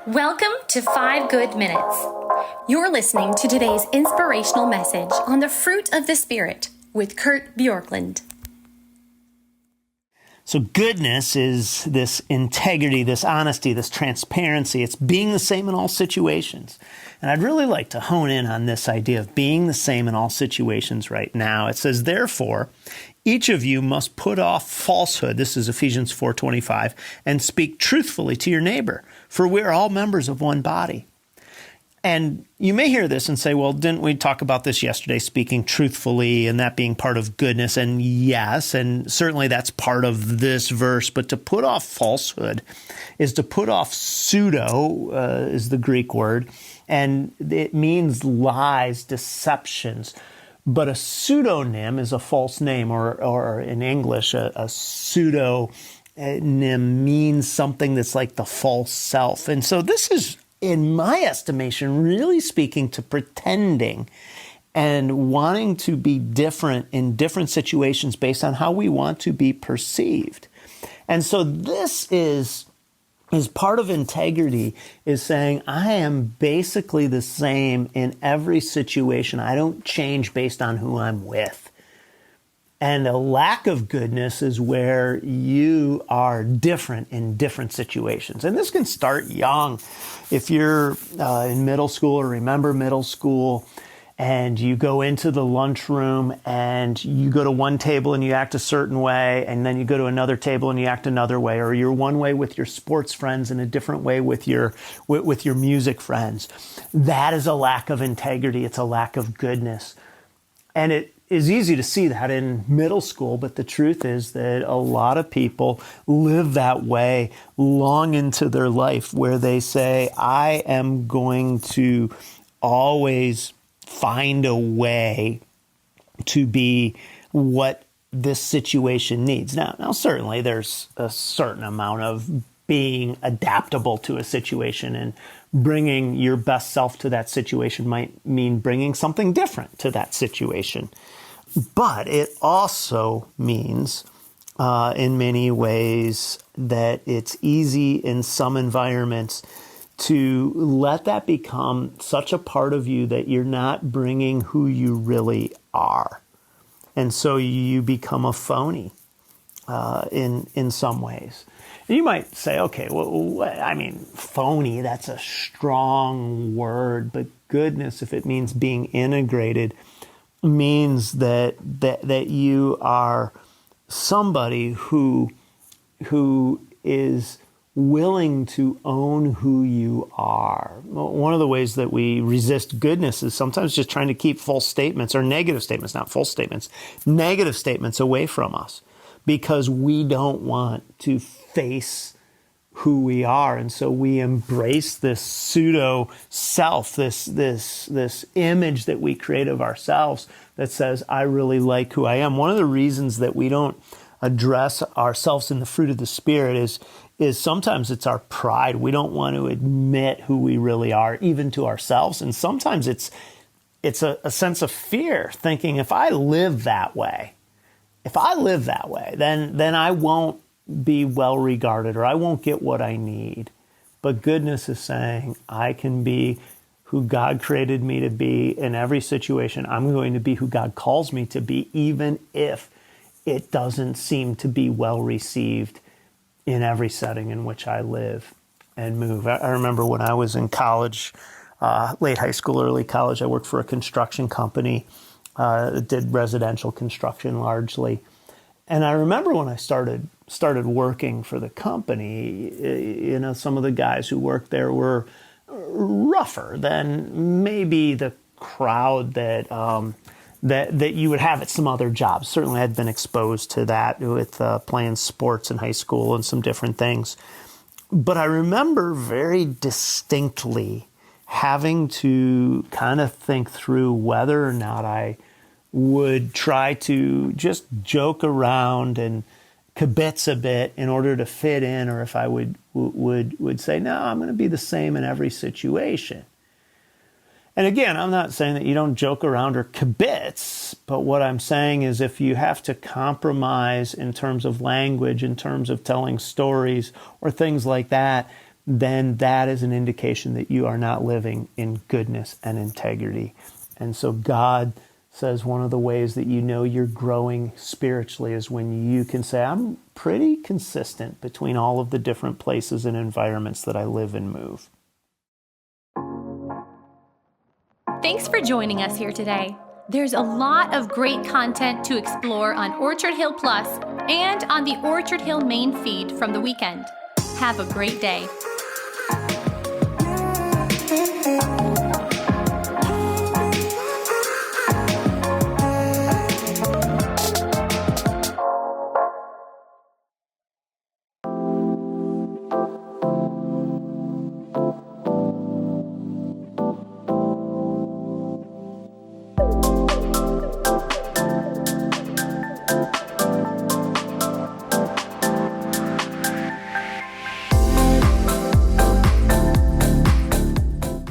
Welcome to 5 Good Minutes. You're listening to today's inspirational message on the fruit of the Spirit with Kurt Bjorklund. So goodness is this integrity, this honesty, this transparency. It's being the same in all situations. And I'd really like to hone in on this idea of being the same in all situations right now. It says, therefore, each of you must put off falsehood, this is Ephesians 4:25, and speak truthfully to your neighbor, for we are all members of one body. And you may hear this and say, well, didn't we talk about this yesterday, speaking truthfully and that being part of goodness? And yes, and certainly that's part of this verse. But to put off falsehood is to put off pseudo, is the Greek word, and it means lies, deceptions. But a pseudonym is a false name, or in English, a pseudonym means something that's like the false self. And so this is, in my estimation, really speaking to pretending and wanting to be different in different situations based on how we want to be perceived. And so this is part of integrity, is saying I am basically the same in every situation. I don't change based on who I'm with. And a lack of goodness is where you are different in different situations. And this can start young. If you're in middle school, or remember middle school, and you go into the lunchroom and you go to one table and you act a certain way, and then you go to another table and you act another way, or you're one way with your sports friends and a different way with your music friends. That is a lack of integrity. It's a lack of goodness. And it is easy to see that in middle school, but the truth is that a lot of people live that way long into their life, where they say, I am going to always find a way to be what this situation needs. Now, certainly there's a certain amount of being adaptable to a situation, and bringing your best self to that situation might mean bringing something different to that situation. But it also means, in many ways, that it's easy in some environments to let that become such a part of you that you're not bringing who you really are. And so you become a phony in some ways. And you might say, okay, well, I mean, phony, that's a strong word, but goodness, if it means being integrated, means that you are somebody who is willing to own who you are. One of the ways that we resist goodness is sometimes just trying to keep false statements, or negative statements, not false statements, negative statements away from us, because we don't want to face who we are. And so we embrace this pseudo self, this image that we create of ourselves that says, I really like who I am. One of the reasons that we don't address ourselves in the fruit of the Spirit is sometimes it's our pride. We don't want to admit who we really are, even to ourselves. And sometimes it's a sense of fear, thinking if I live that way, then I won't be well regarded, or I won't get what I need. But goodness is saying, I can be who God created me to be in every situation. I'm going to be who God calls me to be, even if it doesn't seem to be well received in every setting in which I live and move. I remember when I was in college, late high school, early college, I worked for a construction company, did residential construction largely. And I remember when I started working for the company, some of the guys who worked there were rougher than maybe the crowd that you would have at some other jobs. Certainly I'd been exposed to that with playing sports in high school and some different things. But I remember very distinctly having to kind of think through whether or not I would try to just joke around and kibitz a bit in order to fit in, or if I would say, no, I'm going to be the same in every situation. And again, I'm not saying that you don't joke around or kibitz, but what I'm saying is if you have to compromise in terms of language, in terms of telling stories or things like that, then that is an indication that you are not living in goodness and integrity. And so God says one of the ways that you know you're growing spiritually is when you can say, I'm pretty consistent between all of the different places and environments that I live and move. Thanks for joining us here today. There's a lot of great content to explore on Orchard Hill Plus and on the Orchard Hill main feed from the weekend. Have a great day.